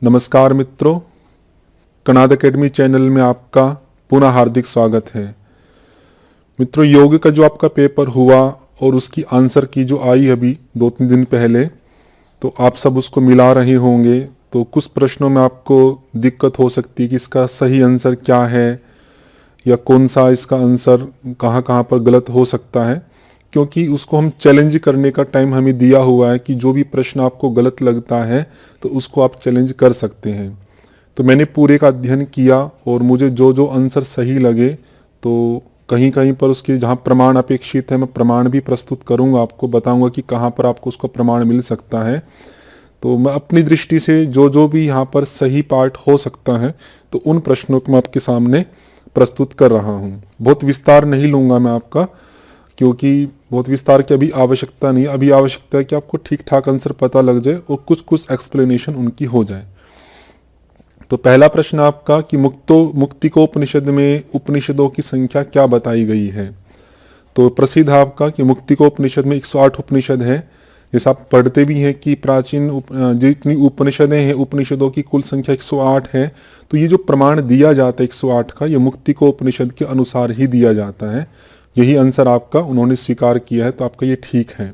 नमस्कार मित्रों, Kanad academy channel में आपका पुनः हार्दिक स्वागत है। मित्रों, योग का जो आपका पेपर हुआ और उसकी आंसर की जो आई अभी 2-3 दिन पहले, तो आप सब उसको मिला रहे होंगे। तो कुछ प्रश्नों में आपको दिक्कत हो सकती है कि इसका सही आंसर क्या है या कौन सा इसका आंसर कहाँ कहाँ पर गलत हो सकता है, क्योंकि उसको हम चैलेंज करने का टाइम हमें दिया हुआ है कि जो भी प्रश्न आपको गलत लगता है तो उसको आप चैलेंज कर सकते हैं। तो मैंने पूरे का अध्ययन किया और मुझे जो जो आंसर सही लगे, तो कहीं कहीं पर उसके जहाँ प्रमाण अपेक्षित है मैं प्रमाण भी प्रस्तुत करूँगा, आपको बताऊँगा कि कहाँ पर आपको उसका प्रमाण मिल सकता है। तो मैं अपनी दृष्टि से जो जो भी यहाँ पर सही पार्ट हो सकता है तो उन प्रश्नों को मैं आपके सामने प्रस्तुत कर रहा हूँ। बहुत विस्तार नहीं लूँगा मैं आपका, क्योंकि बहुत विस्तार की अभी आवश्यकता नहीं है। अभी आवश्यकता है कि आपको ठीक ठाक आंसर पता लग जाए और कुछ कुछ एक्सप्लेनेशन उनकी हो जाए। तो पहला प्रश्न आपका कि मुक्तिकोपनिषद में उपनिषदों की संख्या क्या बताई गई है। तो प्रसिद्ध है आपका कि मुक्तिकोपनिषद में 108 उपनिषद है। जैसे आप पढ़ते भी हैं कि प्राचीन जितनी उपनिषदें हैं, उपनिषदों की कुल संख्या 108 है। तो ये जो प्रमाण दिया जाता है 108 का, ये मुक्तिकोपनिषद के अनुसार ही दिया जाता है। यही आंसर आपका उन्होंने स्वीकार किया है, तो आपका ये ठीक है।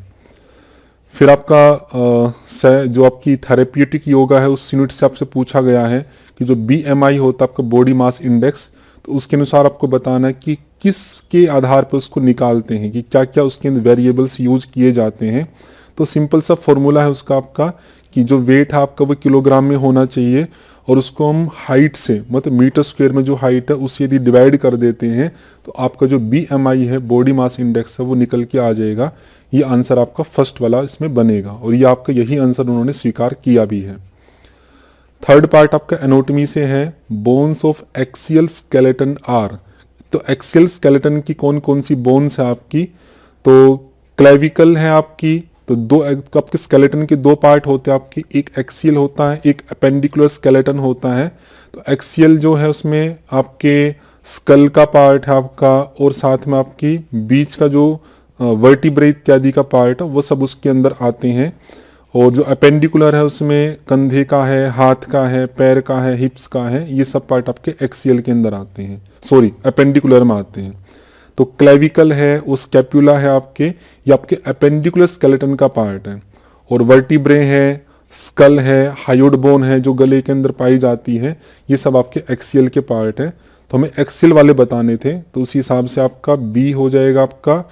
फिर आपका जो आपकी थेरेप्यूटिक योगा है उस यूनिट से आपसे पूछा गया है कि जो BMI होता है आपका बॉडी मास इंडेक्स, तो उसके अनुसार आपको बताना है कि किसके आधार पर उसको निकालते हैं, कि क्या क्या उसके अंदर वेरिएबल्स यूज किए जाते हैं। तो सिंपल सा फॉर्मूला है उसका आपका कि जो वेट है आपका वो किलोग्राम में होना चाहिए और उसको हम हाइट से, मतलब मीटर स्क्वायर में जो हाइट है उससे यदि डिवाइड कर देते हैं तो आपका जो BMI है, बॉडी मास इंडेक्स है, वो निकल के आ जाएगा। ये आंसर आपका फर्स्ट वाला इसमें बनेगा और ये आपका यही आंसर उन्होंने स्वीकार किया भी है। थर्ड पार्ट आपका एनाटॉमी से है, bones of axial skeleton are. तो एक्सियल स्केलेटन की कौन कौन सी बोन्स है आपकी, तो क्लेविकल है आपकी। तो तो आपके स्केलेटन के दो पार्ट होते हैं आपकी, एक एक्सियल होता है, एक अपेंडिकुलर स्केलेटन होता है। तो एक्सियल जो है उसमें आपके स्कल का पार्ट है आपका और साथ में आपकी बीच का जो वर्टिब्रे इत्यादि का पार्ट है वो सब उसके अंदर आते हैं। और जो अपेंडिकुलर है उसमें कंधे का है, हाथ का है, पैर का है, हिप्स का है, ये सब पार्ट आपके एक्सियल के अंदर आते हैं, सॉरी अपेंडिकुलर में आते हैं। तो क्लेविकल है, वो स्कैपुला है आपके, ये आपके अपेंडिकुलर स्केलेटन का पार्ट है। और वर्टिब्रे है, स्कल है, हायोड बोन है जो गले के अंदर पाई जाती है, ये सब आपके एक्सियल के पार्ट है। तो हमें एक्सियल वाले बताने थे, तो उसी हिसाब से आपका बी हो जाएगा, आपका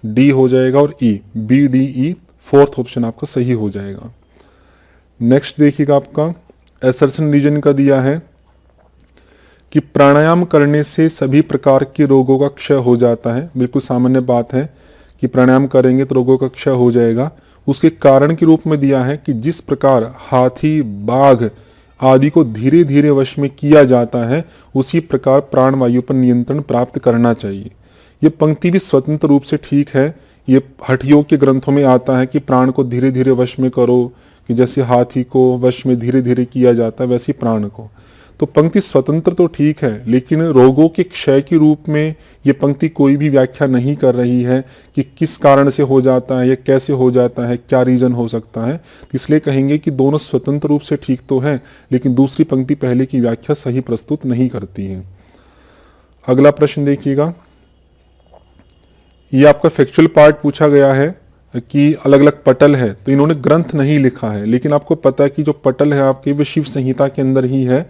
डी हो जाएगा और ई, BDE फोर्थ ऑप्शन आपका सही हो जाएगा। नेक्स्ट देखिएगा आपका एसर्सन रीजन का दिया है कि प्राणायाम करने से सभी प्रकार के रोगों का क्षय हो जाता है। बिल्कुल सामान्य बात है कि प्राणायाम करेंगे तो रोगों का क्षय हो जाएगा। उसके कारण के रूप में दिया है कि जिस प्रकार हाथी, बाघ आदि को धीरे धीरे वश में किया जाता है, उसी प्रकार प्राणवायु पर नियंत्रण प्राप्त करना चाहिए। ये पंक्ति भी स्वतंत्र रूप से ठीक है। ये हठ योग के ग्रंथों में आता है कि प्राण को धीरे धीरे वश में करो, कि जैसे हाथी को वश में धीरे धीरे किया जाता है वैसे प्राण को। तो पंक्ति स्वतंत्र तो ठीक है, लेकिन रोगों के क्षय के रूप में ये पंक्ति कोई भी व्याख्या नहीं कर रही है कि किस कारण से हो जाता है या कैसे हो जाता है, क्या रीजन हो सकता है। इसलिए कहेंगे कि दोनों स्वतंत्र रूप से ठीक तो है, लेकिन दूसरी पंक्ति पहले की व्याख्या सही प्रस्तुत नहीं करती है। अगला प्रश्न देखिएगा, ये आपका फैक्चुअल पार्ट पूछा गया है कि अलग अलग पटल है। तो इन्होंने ग्रंथ नहीं लिखा है, लेकिन आपको पता है कि जो पटल है आपकी वो शिव संहिता के अंदर ही है।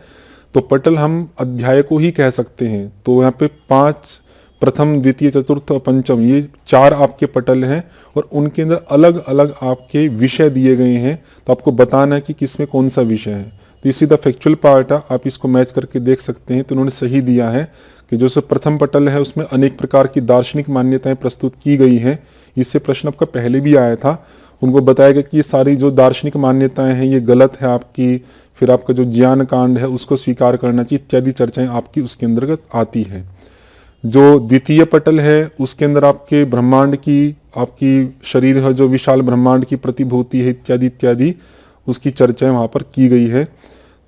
तो पटल हम अध्याय को ही कह सकते हैं। तो यहाँ पे 5, प्रथम, द्वितीय, चतुर्थ और पंचम, ये 4 आपके पटल हैं और उनके अंदर अलग अलग आपके विषय दिए गए हैं। तो आपको बताना है कि किसमें कौन सा विषय है। तो इसी द फैक्चुअल पार्ट है, आप इसको मैच करके देख सकते हैं। तो उन्होंने सही दिया है कि जो प्रथम पटल है उसमें अनेक प्रकार की दार्शनिक मान्यताएं प्रस्तुत की गई हैं। इससे प्रश्न आपका पहले भी आया था। उनको बताया गया कि ये सारी जो दार्शनिक मान्यताएं हैं ये गलत है आपकी। फिर आपका जो ज्ञान कांड है उसको स्वीकार करना चाहिए, इत्यादि चर्चाएं आपकी उसके अंतर्गत आती है। जो द्वितीय पटल है उसके अंदर आपके ब्रह्मांड की, आपकी शरीर है जो विशाल ब्रह्मांड की प्रतिभूति है, इत्यादि इत्यादि उसकी चर्चाएं वहाँ पर की गई है।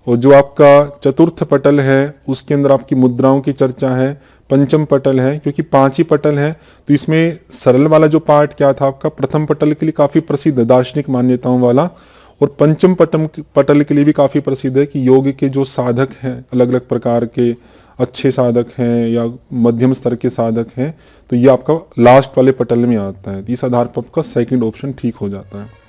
और जो आपका चतुर्थ पटल है उसके अंदर आपकी मुद्राओं की चर्चा है। पंचम पटल है, क्योंकि 5 ही पटल है तो इसमें सरल वाला जो पार्ट क्या था आपका, प्रथम पटल के लिए काफ़ी प्रसिद्ध दार्शनिक मान्यताओं वाला, और पंचम पटल के लिए भी काफ़ी प्रसिद्ध है कि योग के जो साधक हैं, अलग अलग प्रकार के अच्छे साधक हैं या मध्यम स्तर के साधक हैं, तो ये आपका लास्ट वाले पटल में आता है। इस आधार पर आपका सेकंड ऑप्शन ठीक हो जाता है।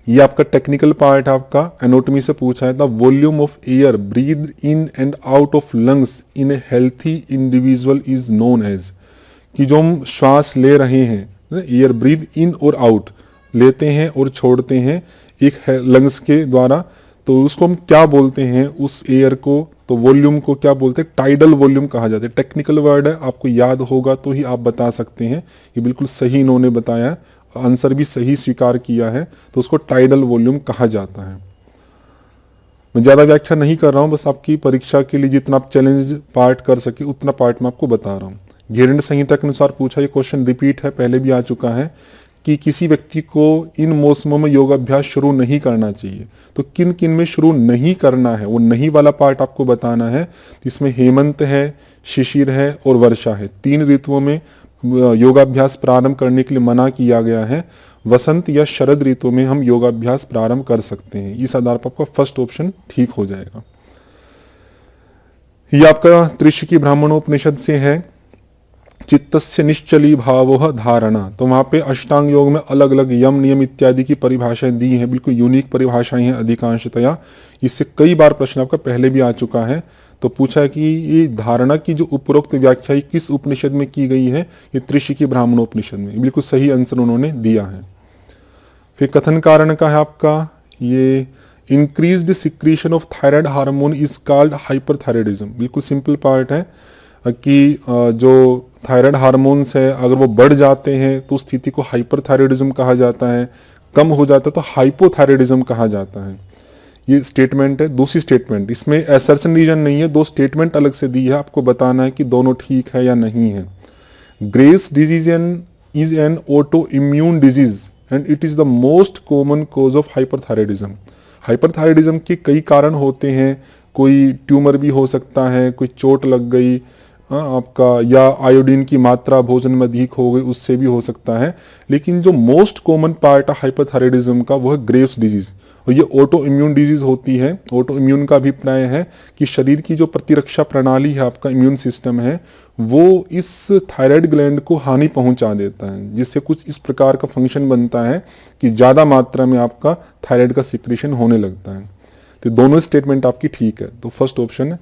ये आपका टेक्निकल पार्ट आपका एनाटॉमी से पूछा है। The volume of air breathe in and out of lungs in a healthy individual is known as, कि जो हम श्वास ले रहे हैं, एयर ब्रीथ इन और आउट लेते हैं और छोड़ते हैं एक लंग्स के द्वारा, तो उसको हम क्या बोलते हैं उस एयर को, तो वॉल्यूम को क्या बोलते हैं, टाइडल वॉल्यूम कहा जाता है। टेक्निकल वर्ड है, आपको याद होगा तो ही आप बता सकते हैं। ये बिल्कुल सही इन्होंने बताया, आंसर भी सही स्वीकार किया है, तो उसको टाइडल वॉल्यूम कहा जाता है। मैं ज़्यादा व्याख्या नहीं कर रहा हूँ, बस आपकी परीक्षा के लिए जितना आप चैलेंज पार्ट कर सके उतना पार्ट मैं आपको बता रहा हूँ। घेरंड संहिता के अनुसार पूछा, ये क्वेश्चन रिपीट है, पहले भी आ चुका है, कि किसी व्यक्ति को इन मौसमों में योगाभ्यास शुरू नहीं करना चाहिए। तो किन किन में शुरू नहीं करना है, वो नहीं वाला पार्ट आपको बताना है। इसमें हेमंत है, शिशिर है और वर्षा है। 3 ऋतुओं में योगाभ्यास प्रारंभ करने के लिए मना किया गया है। वसंत या शरद ऋतु में हम योगाभ्यास प्रारंभ कर सकते हैं। इस आधार पर आपका फर्स्ट ऑप्शन ठीक हो जाएगा। ये आपका त्रिशकी ब्राह्मणोपनिषद से है। चित्तस्य निश्चली भावोह धारणा, तो वहां पे अष्टांग योग में अलग अलग यम नियम इत्यादि की परिभाषाएं दी हैं, बिल्कुल यूनिक परिभाषाएं हैं अधिकांशतया। इससे कई बार प्रश्न आपका पहले भी आ चुका है। तो पूछा कि ये धारणा की जो उपरोक्त व्याख्या किस उपनिषद में की गई है, ये त्रिशकी ब्राह्मणोपनिषद में। बिल्कुल सही आंसर उन्होंने दिया है। फिर कथन कारण का है आपका, ये increased secretion of thyroid hormone is called hyperthyroidism. बिल्कुल सिंपल पार्ट है कि जो थायराइड हार्मोन्स है अगर वो बढ़ जाते हैं तो उस स्थिति को हाइपरथायराइडिज्म कहा जाता है, कम हो जाता है तो हाइपोथायराइडिज्म कहा जाता है। ये स्टेटमेंट है। दूसरी स्टेटमेंट, इसमें असर्शन रीजन नहीं है, 2 स्टेटमेंट अलग से दी है, आपको बताना है कि दोनों ठीक है या नहीं है। Graves disease is an auto immune disease and it is the most common cause of hyperthyroidism. Hyperthyroidism के कई कारण होते हैं, कोई ट्यूमर भी हो सकता है, कोई चोट लग गई आपका, या आयोडीन की मात्रा भोजन में अधिक हो गई, उससे भी हो सकता है। लेकिन जो मोस्ट कॉमन पार्ट है हाइपरथायराइडिज्म का वो है ग्रेव्स डिजीज, और ये ऑटो इम्यून डिजीज होती है। ऑटो इम्यून का अभिप्राय है कि शरीर की जो प्रतिरक्षा प्रणाली है, आपका इम्यून सिस्टम है, वो इस थायराइड ग्लैंड को हानि पहुंचा देता है, जिससे कुछ इस प्रकार का फंक्शन बनता है कि ज़्यादा मात्रा में आपका थायराइड का सिक्रीशन होने लगता है। तो दोनों स्टेटमेंट आपकी ठीक है, तो फर्स्ट ऑप्शन है,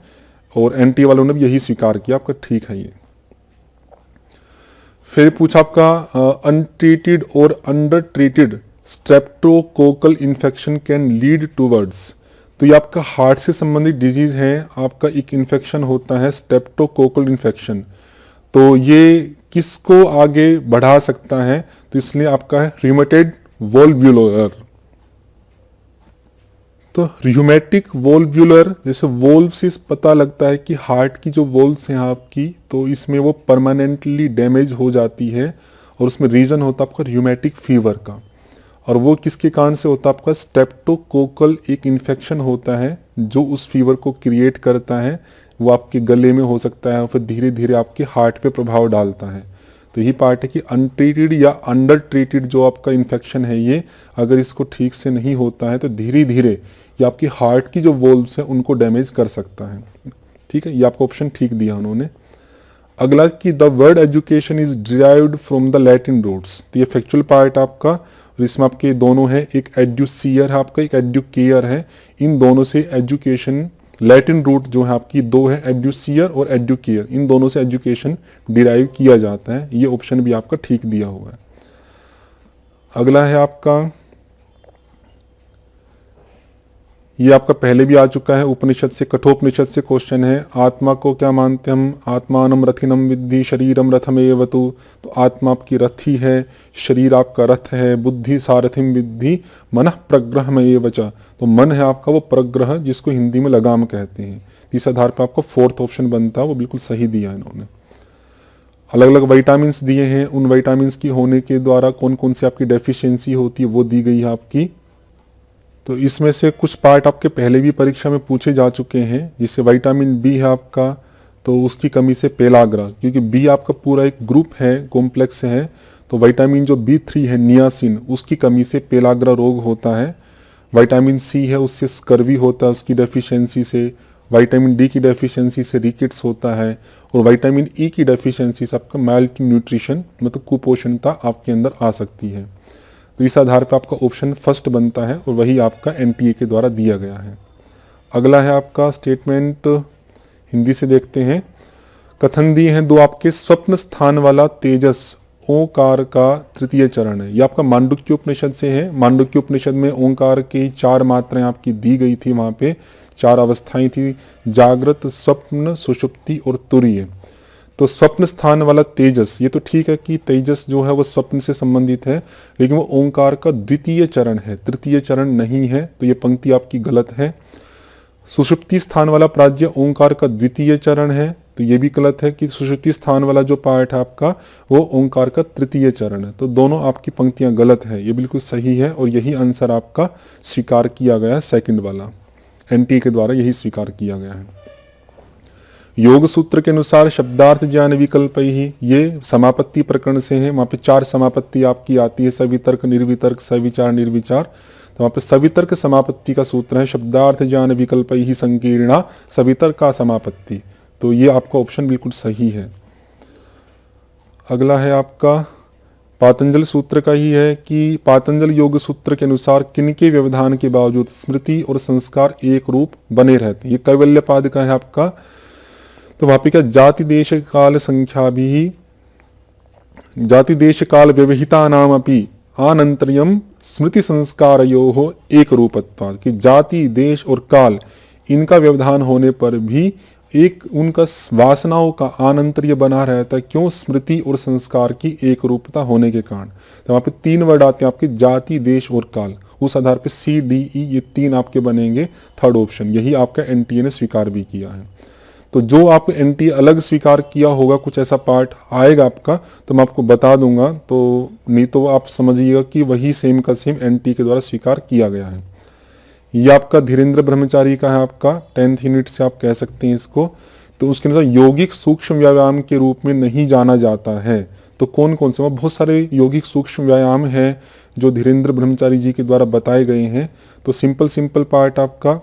और एनटी वालों ने भी यही स्वीकार किया, आपका ठीक है ये। फिर पूछा आपका अनट्रीटेड और under treated streptococcal infection can lead towards, तो ये आपका हार्ट से संबंधित डिजीज है। आपका एक इन्फेक्शन होता है स्ट्रेप्टोकोकल इन्फेक्शन, तो ये किसको आगे बढ़ा सकता है, तो इसलिए आपका है रिमेटेड वोल्व्युलर। तो र्यूमेटिक वोल्व्युलर, जैसे वोल्व से पता लगता है कि हार्ट की जो वोल्व्स हैं आपकी, तो इसमें वो परमानेंटली डैमेज हो जाती है, और उसमें रीजन होता है आपका र्यूमेटिक फीवर का। और वो किसके कारण से होता है, आपका स्ट्रेप्टोकोकल एक इन्फेक्शन होता है जो उस फीवर को क्रिएट करता है। वो आपके गले में हो सकता है और फिर धीरे धीरे आपके हार्ट पे प्रभाव डालता है। तो यही पार्ट है कि अनट्रीटेड या अंडर ट्रीटेड जो आपका इन्फेक्शन है, ये अगर इसको ठीक से नहीं होता है तो धीरे धीरे ये आपकी हार्ट की जो वोल्व्स है उनको डैमेज कर सकता है। ठीक है, ये आपका ऑप्शन ठीक दिया उन्होंने। अगला कि the word education is derived from the Latin roots, तो ये फैक्चुअल पार्ट आपका, और इसमें आपके दोनों है, एक एड्यूसियर है आपका, एक एड्यूकेयर है। इन दोनों से एजुकेशन, लैटिन रूट जो है आपकी 2 है, एड्यूसियर और एड्यूकेयर, इन दोनों से एजुकेशन डिराइव किया जाता है। ये ऑप्शन भी आपका ठीक दिया हुआ है। अगला है आपका, ये आपका पहले भी आ चुका है, उपनिषद से, कठोपनिषद से क्वेश्चन है। आत्मा को क्या मानते हम, आत्मानम रथिनम विद्धि शरीरम रथमेवतु, तो आत्मा आपकी रथी है, शरीर आपका रथ है। बुद्धि सारथिम विद्धि मनः प्रग्रहमेव च, तो मन है आपका वो प्रग्रह, जिसको हिंदी में लगाम कहते हैं। इस आधार पर आपका 4th ऑप्शन बनता है, वो बिल्कुल सही दिया इन्होंने। अलग अलग विटामिन दिए हैं, उन विटामिन की होने के द्वारा कौन कौन सी आपकी डेफिशिएंसी होती है वो दी गई है आपकी। तो इसमें से कुछ पार्ट आपके पहले भी परीक्षा में पूछे जा चुके हैं, जिससे विटामिन बी है आपका, तो उसकी कमी से पेलाग्रा, क्योंकि बी आपका पूरा एक ग्रुप है, कॉम्प्लेक्स है, तो विटामिन जो B3 है नियासिन, उसकी कमी से पेलाग्रा रोग होता है। विटामिन सी है, उससे स्कर्वी होता है, उसकी डेफिशिएंसी से। विटामिन डी की डेफिशिएंसी से रिकेट्स होता है। और विटामिन ई की डेफिशिएंसी से आपका माइल्ड न्यूट्रिशन मतलब कुपोषणता आपके अंदर आ सकती है। तो इस आधार पर आपका ऑप्शन फर्स्ट बनता है और वही आपका एनटीए के द्वारा दिया गया है। अगला है आपका स्टेटमेंट, हिंदी से देखते हैं। कथन दिए हैं, दो आपके स्वप्न स्थान वाला तेजस ओंकार का तृतीय चरण है। ये आपका मांडुक्य उपनिषद से है। मांडुक्य उपनिषद में ओंकार की 4 मात्राएं आपकी दी गई थी, वहां पे 4 अवस्थाएं थी, जागृत, स्वप्न, सुषुप्ति और तुरीय। तो स्वप्न स्थान वाला तेजस, ये तो ठीक है कि तेजस जो है वो स्वप्न से संबंधित है, लेकिन वो ओंकार का द्वितीय चरण है, तृतीय चरण नहीं है, तो ये पंक्ति आपकी गलत है। सुषुप्ति स्थान वाला प्राज्ञ ओंकार का द्वितीय चरण है, तो ये भी गलत है कि सुषुप्ति स्थान वाला जो पार्ट है आपका वो ओंकार का तृतीय चरण है। तो दोनों आपकी पंक्तियां गलत है, ये बिल्कुल सही है और यही आंसर आपका स्वीकार किया गया है, सेकंड वाला एनटी के द्वारा यही स्वीकार किया गया है। योग सूत्र के अनुसार शब्दार्थ ज्ञान विकल्प ही, ये समापत्ति प्रकरण से है। वहां पे 4 समापत्ति आपकी आती है, सवितर्क, निर्वितर्क, सविचार, निर्विचार। तो वहां पे सवितर्क समापत्ति का सूत्र है शब्दार्थ ज्ञान विकल्प ही संकीर्णा सवितर्क का समापत्ति। तो ये आपका ऑप्शन बिल्कुल सही है। अगला है आपका पातंजल सूत्र का ही है कि पातंजल योग सूत्र के अनुसार किनके व्यवधान के बावजूद स्मृति और संस्कार एक रूप बने रहते हैं। ये कैवल्यपाद का है आपका। तो वहां पे क्या, जाति देश काल संख्या भी, जाति देश काल व्यवहिता नाम अपि आनंतर्यम स्मृति संस्कारयोः एक रूपत्वात्, कि जाति, देश और काल इनका व्यवधान होने पर भी एक उनका वासनाओं का आनंतर्य बना रहता है। क्यों? स्मृति और संस्कार की एक रूपता होने के कारण। तो वहां पे 3 वर्ड आते हैं आपके, जाति, देश और काल। उस आधार पे सी, डी, ई ये 3 आपके बनेंगे थर्ड ऑप्शन। यही आपका एनटीए ने स्वीकार भी किया है। तो जो आप एनटीए अलग स्वीकार किया होगा, कुछ ऐसा पार्ट आएगा आपका, तो मैं आपको बता दूंगा, तो नहीं तो आप समझिएगा कि वही सेम का सेम एनटीए के द्वारा स्वीकार किया गया है। ये आपका धीरेन्द्र ब्रह्मचारी का है, आपका 10th यूनिट से आप कह सकते हैं इसको। तो उसके अनुसार यौगिक सूक्ष्म व्यायाम के रूप में नहीं जाना जाता है। तो कौन कौन से, बहुत सारे यौगिक सूक्ष्म व्यायाम हैं जो धीरेन्द्र ब्रह्मचारी जी के द्वारा बताए गए हैं। तो सिंपल पार्ट आपका,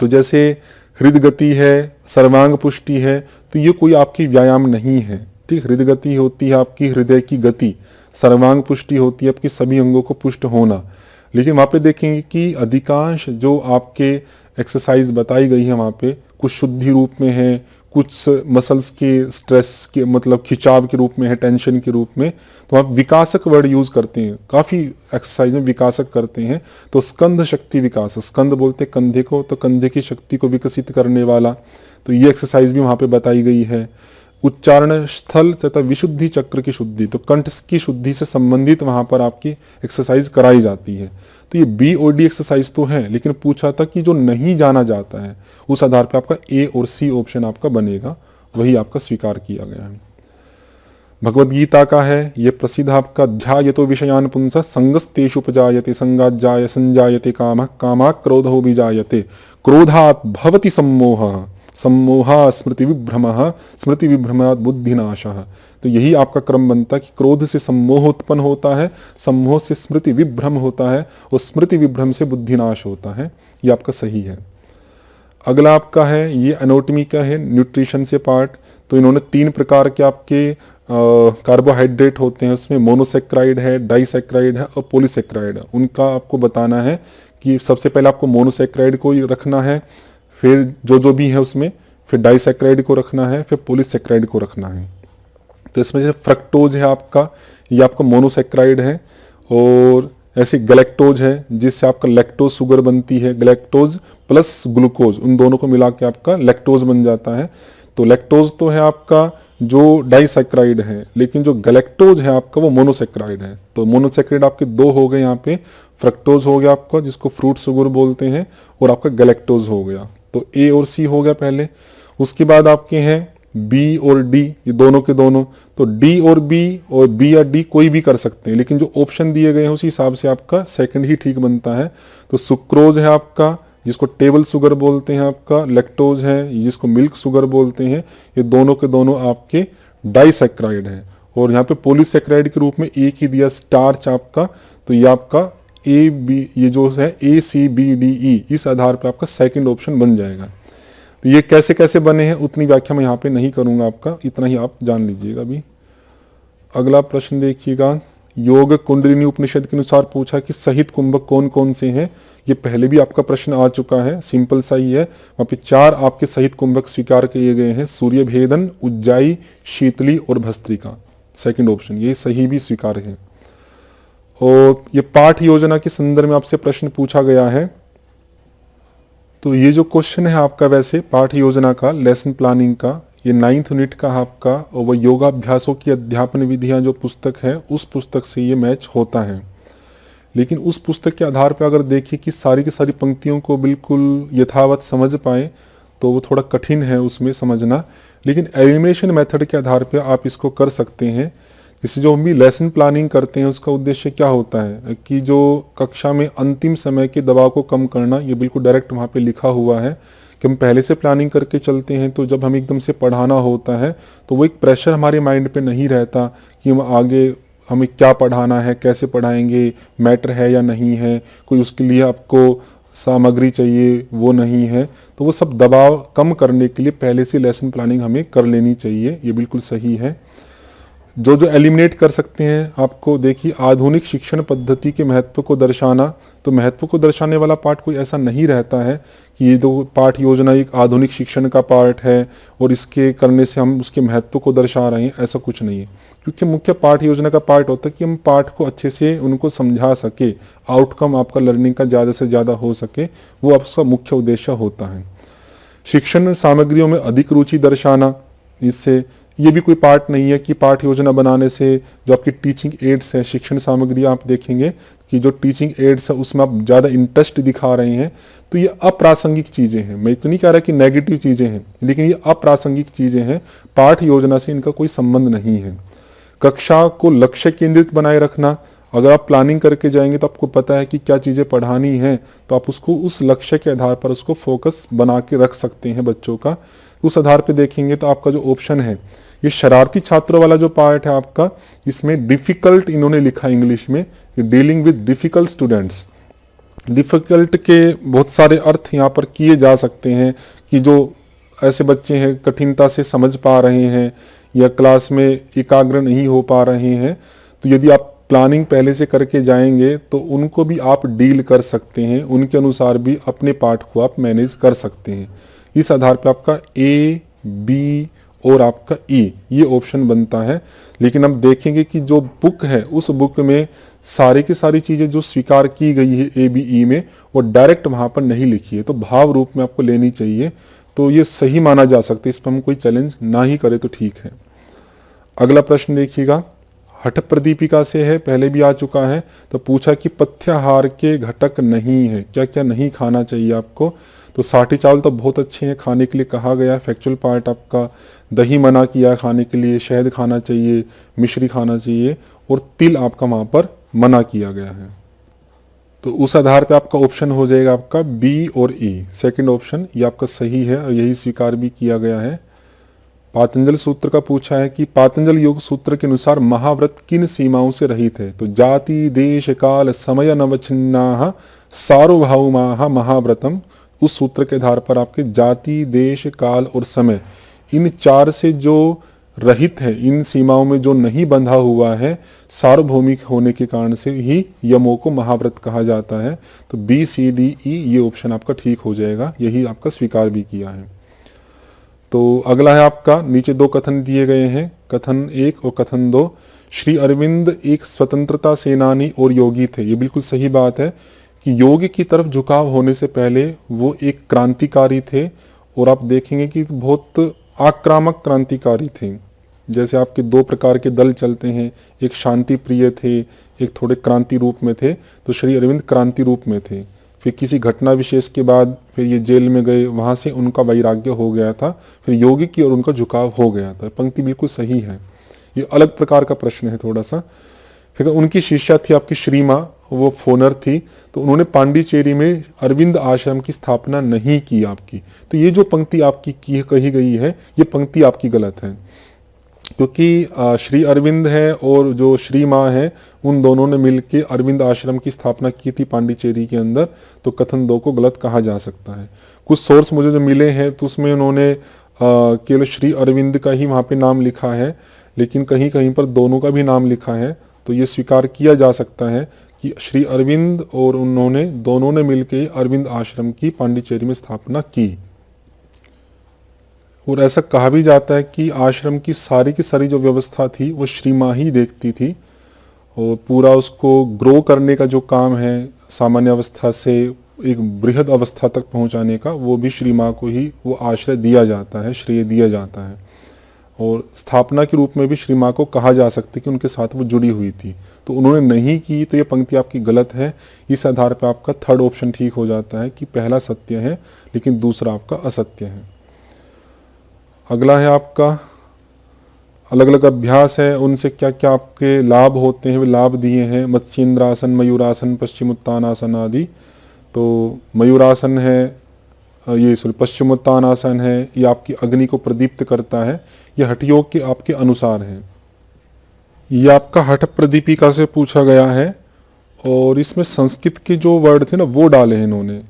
तो जैसे हृदय गति है, सर्वांग पुष्टि है, तो ये कोई आपकी व्यायाम नहीं है। ठीक, हृदय गति होती है आपकी हृदय की गति, सर्वांग पुष्टि होती है आपकी सभी अंगों को पुष्ट होना। लेकिन वहाँ पे देखेंगे कि अधिकांश जो आपके एक्सरसाइज बताई गई है वहाँ पे कुछ शुद्धि रूप में है, कुछ मसल्स के स्ट्रेस के मतलब खिंचाव के रूप में है, टेंशन के रूप में। तो आप विकासक वर्ड यूज करते हैं, काफ़ी एक्सरसाइज में विकासक करते हैं। तो स्कंध शक्ति विकास, स्कंद बोलते हैं कंधे को, तो कंधे की शक्ति को विकसित करने वाला, तो ये एक्सरसाइज भी वहाँ पे बताई गई है। उच्चारण स्थल तथा विशुद्धि चक्र की शुद्धि, तो कंठ की शुद्धि से संबंधित वहां पर आपकी एक्सरसाइज कराई जाती है। तो ये बी और डी एक्सरसाइज तो है, लेकिन पूछा था कि जो नहीं जाना जाता है, उस आधार पर आपका ए और सी ऑप्शन आपका बनेगा, वही आपका स्वीकार किया गया है। भगवद गीता का है, ये प्रसिद्ध आपका ध्यायतो विषयान पुंसः संगस्तेषुपजायते संगाज्जाय संजायते कामः कामात् क्रोधो विजायते क्रोधात् भवति सम्मोहः सम्मोहा स्मृति विभ्रमः स्मृति विभ्रमात् बुद्धिनाशः। तो यही आपका क्रम बनता है कि क्रोध से सम्मोह उत्पन्न होता है, सम्मोह से स्मृति विभ्रम होता है और स्मृति विभ्रम से बुद्धिनाश होता है। ये आपका सही है। अगला आपका है, ये एनाटॉमी का है, न्यूट्रिशन से पार्ट। तो इन्होंने 3 प्रकार के आपके कार्बोहाइड्रेट होते हैं, उसमें मोनोसेक्राइड है, डाइसेक्राइड है और पॉलीसेक्राइड है। उनका आपको बताना है कि सबसे पहले आपको मोनोसेक्राइड को रखना है, फिर जो भी है उसमें, फिर डाइसेक्राइड को रखना है, फिर पॉलीसेक्राइड को रखना है। तो इसमें जैसे फ्रक्टोज है आपका, ये आपका मोनोसेक्राइड है, और ऐसे गैलेक्टोज है जिससे आपका लैक्टोज शुगर बनती है, गैलेक्टोज प्लस ग्लूकोज, उन दोनों को मिला के आपका लैक्टोज बन जाता है। तो लैक्टोज तो है आपका जो डाइसेक्राइड है, लेकिन जो गैलेक्टोज है आपका वो मोनोसेक्राइड है। तो मोनोसेक्राइड आपके 2 हो गए यहाँ पे, फ्रक्टोज हो गया आपका जिसको फ्रूट शुगर बोलते हैं, और आपका गैलेक्टोज हो गया। तो ए और सी हो गया पहले। उसके बाद आपके हैं बी और डी, ये दोनों के दोनों। तो डी और बी या डी कोई भी कर सकते हैं, लेकिन जो ऑप्शन दिए गए हैं उसी हिसाब से आपका सेकंड ही ठीक बनता है। तो सुक्रोज है आपका जिसको टेबल शुगर बोलते हैं आपका, लैक्टोज है जिसको मिल्क शुगर बोलते हैं, ये दोनों के दोनों आपके डाइसेक्राइड हैं। और यहाँ पे पॉलीसेकेराइड के रूप में एक ही दिया स्टार्च आपका, तो ये आपका ए बी, ये जो है ACBDE, इस आधार पे आपका सेकंड ऑप्शन बन जाएगा। तो ये कैसे कैसे बने हैं उतनी व्याख्या मैं यहाँ पे नहीं करूँगा, आपका इतना ही आप जान लीजिएगा। अभी अगला प्रश्न देखिएगा, योग कुंडलिनी उपनिषद के अनुसार पूछा कि सहित कुंभक कौन कौन से हैं। ये पहले भी आपका प्रश्न आ चुका है, सिंपल सा ही है। वहाँ पे 4 आपके सहित कुंभक स्वीकार किए गए हैं, सूर्य भेदन, उज्जाई, शीतली और भस्त्रिका। सेकंड ऑप्शन ये सही भी स्वीकार है। और ये पाठ योजना के संदर्भ में आपसे प्रश्न पूछा गया है, तो ये जो क्वेश्चन है आपका वैसे पाठ योजना का, लेसन प्लानिंग का, ये 9th यूनिट का आपका, और वह योगाभ्यासों की अध्यापन विधियां जो पुस्तक है उस पुस्तक से ये मैच होता है। लेकिन उस पुस्तक के आधार पर अगर देखिए कि सारी की सारी पंक्तियों को बिल्कुल यथावत समझ पाए तो वो थोड़ा कठिन है उसमें समझना, लेकिन एलिमिनेशन मेथड के आधार पर आप इसको कर सकते हैं। जैसे जो हम भी लेसन प्लानिंग करते हैं उसका उद्देश्य क्या होता है कि जो कक्षा में अंतिम समय के दबाव को कम करना, ये बिल्कुल डायरेक्ट वहाँ पे लिखा हुआ है कि हम पहले से प्लानिंग करके चलते हैं, तो जब हम एकदम से पढ़ाना होता है तो वो एक प्रेशर हमारे माइंड पे नहीं रहता कि हम आगे हमें क्या पढ़ाना है, कैसे पढ़ाएंगे, मैटर है या नहीं है, कोई उसके लिए आपको सामग्री चाहिए वो नहीं है। तो वो सब दबाव कम करने के लिए पहले से लेसन प्लानिंग हमें कर लेनी चाहिए, ये बिल्कुल सही है। जो जो एलिमिनेट कर सकते हैं आपको देखिए, आधुनिक शिक्षण पद्धति के महत्व को दर्शाना, तो महत्व को दर्शाने वाला पाठ कोई ऐसा नहीं रहता है कि ये दो पाठ योजना एक आधुनिक शिक्षण का पार्ट है और इसके करने से हम उसके महत्व को दर्शा रहे हैं, ऐसा कुछ नहीं है। क्योंकि मुख्य पाठ योजना का पार्ट होता है कि हम पाठ को अच्छे से उनको समझा सके, आउटकम आपका लर्निंग का ज़्यादा से ज़्यादा हो सके, वो आपका मुख्य उद्देश्य होता है। शिक्षण सामग्रियों में अधिक रुचि दर्शाना, इससे ये भी कोई पार्ट नहीं है कि पाठ योजना बनाने से जो आपकी टीचिंग एड्स है, शिक्षण सामग्री आप देखेंगे कि जो टीचिंग एड्स है उसमें आप ज़्यादा इंटरेस्ट दिखा रहे हैं, तो ये अप्रासंगिक चीज़ें हैं। मैं तो नहीं कह रहा कि नेगेटिव चीज़ें हैं, लेकिन ये अप्रासंगिक चीज़ें हैं, पाठ योजना से इनका कोई संबंध नहीं है। कक्षा को लक्ष्य केंद्रित बनाए रखना, अगर आप प्लानिंग करके जाएंगे तो आपको पता है कि क्या चीज़ें पढ़ानी है, तो आप उसको उस लक्ष्य के आधार पर उसको फोकस बना के रख सकते हैं बच्चों का। उस आधार पे देखेंगे तो आपका जो ऑप्शन है, ये शरारती छात्रों वाला जो पार्ट है आपका, इसमें डिफिकल्ट इन्होंने लिखा इंग्लिश में, dealing with difficult students. Difficult के बहुत सारे अर्थ यहाँ पर किए जा सकते हैं कि जो ऐसे बच्चे हैं कठिनता से समझ पा रहे हैं या क्लास में एकाग्र नहीं हो पा रहे हैं, तो यदि आप प्लानिंग पहले से करके जाएंगे तो उनको भी आप डील कर सकते हैं, उनके अनुसार भी अपने पाठ को आप मैनेज कर सकते हैं। इस आधार पर आपका A, B और आपका E ये ऑप्शन बनता है। लेकिन हम देखेंगे कि जो बुक है उस बुक में सारी की सारी चीज़ें जो स्वीकार की गई है A, B, E में, वो डायरेक्ट वहाँ पर नहीं लिखी है, तो भाव रूप में आपको लेनी चाहिए, तो ये सही माना जा सकता है, इस पर हम कोई चैलेंज ना ही करें तो ठीक है। अगला प्रश्न देखिएगा, हठ प्रदीपिका से है, पहले भी आ चुका है। तो पूछा कि पथ्याहार के घटक नहीं है, क्या क्या नहीं खाना चाहिए आपको। तो साठी चावल तो बहुत अच्छे हैं खाने के लिए कहा गया है, फैक्चुअल पार्ट आपका। दही मना किया खाने के लिए, शहद खाना चाहिए, मिश्री खाना चाहिए, और तिल आपका वहाँ पर मना किया गया है। तो उस आधार पे आपका ऑप्शन हो जाएगा आपका B और E, सेकंड ऑप्शन ये आपका सही है और यही स्वीकार भी किया गया है। पातंजल सूत्र का पूछा है कि पातंजल योग सूत्र के अनुसार महाव्रत किन सीमाओं से रहित है। तो जाति देश काल समय नवच्छिन्नाः सार्वभौमाः महाव्रतम, उस सूत्र के आधार पर आपके जाति देश काल और समय, इन 4 से जो रहित है, इन सीमाओं में जो नहीं बंधा हुआ है, सार्वभौमिक होने के कारण से ही यमों को महाव्रत कहा जाता है। तो B, C, D, E ये ऑप्शन आपका ठीक हो जाएगा, यही आपका स्वीकार भी किया है। तो अगला है आपका, नीचे 2 कथन दिए गए हैं, कथन 1 और कथन 2। श्री अरविंद एक स्वतंत्रता सेनानी और योगी थे, ये बिल्कुल सही बात है कि योग की तरफ झुकाव होने से पहले वो एक क्रांतिकारी थे, और आप देखेंगे कि बहुत आक्रामक क्रांतिकारी थे। जैसे आपके 2 प्रकार के दल चलते हैं, एक शांति प्रिय थे, एक थोड़े क्रांति रूप में थे। तो श्री अरविंद क्रांति रूप में थे, फिर किसी घटना विशेष के बाद फिर ये जेल में गए, वहाँ से उनका वैराग्य हो गया था, फिर योगी की ओर उनका झुकाव हो गया था। पंक्ति बिल्कुल सही है, ये अलग प्रकार का प्रश्न है थोड़ा सा। फिर उनकी शिष्या थी आपकी श्री माँ, वो फोनर थी, तो उन्होंने पांडिचेरी में अरविंद आश्रम की स्थापना नहीं की आपकी। तो ये जो पंक्ति आपकी कही गई है, ये पंक्ति आपकी गलत है। क्योंकि श्री अरविंद है और जो श्री माँ है, उन दोनों ने मिलके अरविंद आश्रम की स्थापना की थी पांडिचेरी के अंदर, तो कथन 2 को गलत कहा जा सकता है। कुछ सोर्स मुझे जो मिले हैं तो उसमें उन्होंने केवल श्री अरविंद का ही वहाँ पे नाम लिखा है, लेकिन कहीं कहीं पर दोनों का भी नाम लिखा है, तो ये स्वीकार किया जा सकता है कि श्री अरविंद और उन्होंने दोनों ने मिलकर अरविंद आश्रम की पांडिचेरी में स्थापना की। और ऐसा कहा भी जाता है कि आश्रम की सारी जो व्यवस्था थी वो श्री माँ ही देखती थी, और पूरा उसको ग्रो करने का जो काम है सामान्य अवस्था से एक बृहद अवस्था तक पहुंचाने का, वो भी श्री माँ को ही वो आश्रय दिया जाता है, श्रेय दिया जाता है। और स्थापना के रूप में भी श्री माँ को कहा जा सकता है कि उनके साथ वो जुड़ी हुई थी, तो उन्होंने नहीं की, तो ये पंक्ति आपकी गलत है। इस आधार पर आपका थर्ड ऑप्शन ठीक हो जाता है कि पहला सत्य है लेकिन दूसरा आपका असत्य है। अगला है आपका अलग अलग अभ्यास है, उनसे क्या क्या आपके लाभ होते हैं वे लाभ दिए हैं। मत्स्येंद्रासन, मयूरासन, पश्चिमोत्तानासन आदि। तो मयूरासन है, ये पश्चिमोत्तानासन है, ये आपकी अग्नि को प्रदीप्त करता है। ये हठयोग के आपके अनुसार है। ये आपका हठ प्रदीपिका से पूछा गया है, और इसमें संस्कृत के जो वर्ड थे ना वो डाले हैं इन्होंने।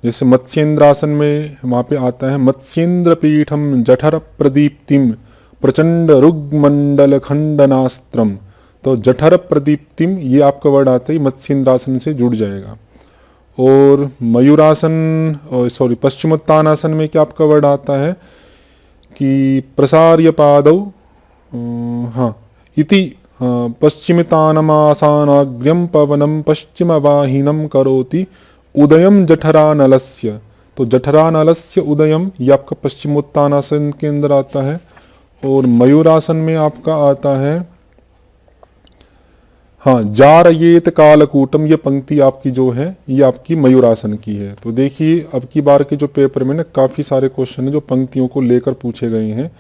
जैसे मत्स्येंद्रासन में वहाँ पे आता है मत्स्येंद्र पीठम जठर प्रदीप्तिम प्रचंड रुग्मंडल खंडनास्त्रम। तो जठर प्रदीप्तिम ये आपका वर्ड आता है, मत्स्येंद्रासन से जुड़ जाएगा। और मयूरासन पश्चिमोत्तानासन में क्या आपका वर्ड आता है कि प्रसार्य पादौ इति पश्चिमतानमासानाग्र्यम पवनम पश्चिम वाहिनम करोति उदयम जठरानलस्य। तो जठरानलस्य उदयम ये आपका पश्चिमोत्तानासन के अंदर आता है। और मयूरासन में आपका आता है जारयेत कालकूटम, ये पंक्ति आपकी जो है ये आपकी मयूरासन की है। तो देखिए अब की बार के जो पेपर में ना काफ़ी सारे क्वेश्चन है जो पंक्तियों को लेकर पूछे गए हैं,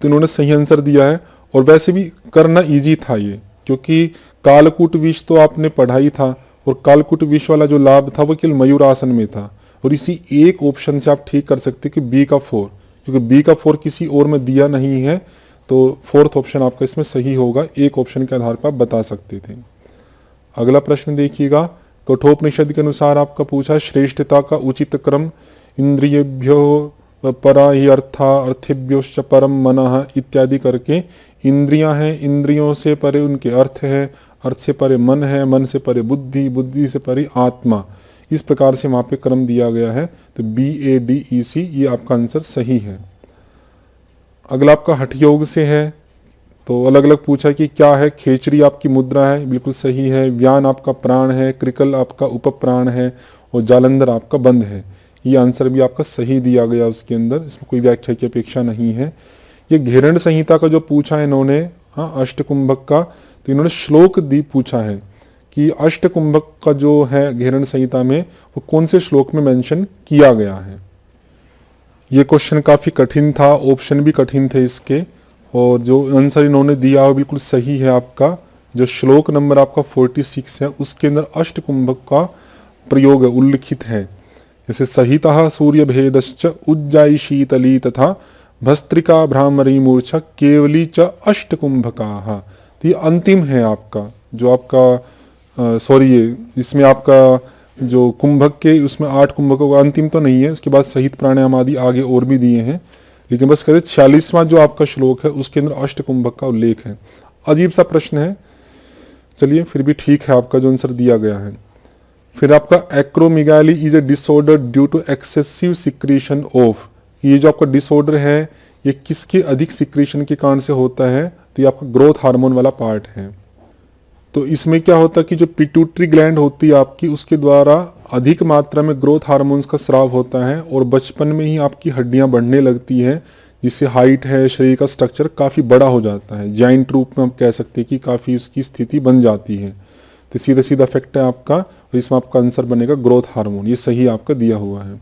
तो इन्होंने सही आंसर दिया है। और वैसे भी करना इजी था ये, क्योंकि कालकूट विष तो आपने पढ़ा ही था, और कालकूट विष वाला जो लाभ था वो केवल मयूरासन में था। और इसी एक ऑप्शन से आप ठीक कर सकते कि बी का 4, क्योंकि बी का 4 किसी और में दिया नहीं है, तो फोर्थ ऑप्शन आपका इसमें सही होगा। एक ऑप्शन के आधार पर आप बता सकते थे। अगला प्रश्न देखिएगा, कठोपनिषद के अनुसार आपका पूछा श्रेष्ठता का उचित क्रम इंद्रियेभ्यो परा ही अर्था अर्थेभ्योश्च परम मनः इत्यादि करके। इंद्रियां हैं, इंद्रियों से परे उनके अर्थ है, अर्थ से परे मन है, मन से परे बुद्धि, बुद्धि से परे आत्मा। इस प्रकार से वहाँ पे क्रम दिया गया है। तो BADEC ये आपका आंसर सही है। अगला आपका हठयोग से है, तो अलग अलग पूछा कि क्या है। खेचरी आपकी मुद्रा है, बिल्कुल सही है। व्यान आपका प्राण है, क्रिकल आपका उपप्राण है, और जालंधर आपका बंद है। ये आंसर भी आपका सही दिया गया उसके अंदर, इसमें कोई व्याख्या की अपेक्षा नहीं है। ये घेरण संहिता का जो पूछा है इन्होंने, अष्टकुंभक का, तो इन्होंने श्लोक दी पूछा है कि अष्टकुंभक का जो है घेरण संहिता में वो कौन से श्लोक में मेंशन किया गया है। ये क्वेश्चन काफ़ी कठिन था, ऑप्शन भी कठिन थे इसके, और जो आंसर इन्होंने दिया वो बिल्कुल सही है आपका। जो श्लोक नंबर आपका 46 है उसके अंदर अष्टकुंभक का प्रयोग उल्लिखित है। जैसे सहितः सूर्य भेदश्च उज्जाई शीतली तथा भस्त्रिका भ्रामरी मूर्छा केवली च अष्टकुंभका। तो ये अंतिम है आपका, जो आपका ये इसमें आपका जो कुंभक के उसमें 8 कुंभकों का अंतिम तो नहीं है, उसके बाद सहित प्राणायाम आदि आगे और भी दिए हैं, लेकिन बस कहते 46वां जो आपका श्लोक है उसके अंदर अष्टकुंभक का उल्लेख है। अजीब सा प्रश्न है, चलिए फिर भी ठीक है आपका जो आंसर दिया गया है। फिर आपका acromegaly is a disorder due to excessive secretion of. ये जो आपका डिसऑर्डर है ये किसके अधिक सिक्रीशन के कारण से होता है, तो ये आपका ग्रोथ हार्मोन वाला पार्ट है। तो इसमें क्या होता है कि जो पिट्यूटरी ग्लैंड होती है आपकी, उसके द्वारा अधिक मात्रा में ग्रोथ हार्मोन्स का स्राव होता है, और बचपन में ही आपकी हड्डियां बढ़ने लगती हैं, जिससे हाइट है, शरीर का स्ट्रक्चर काफ़ी बड़ा हो जाता है। जाइंट रूप में हम कह सकते हैं कि काफ़ी उसकी स्थिति बन जाती है। तो सीधा सीधा इफेक्ट है आपका, और इसमें आपका आंसर बनेगा ग्रोथ हार्मोन। ये सही आपका दिया हुआ है।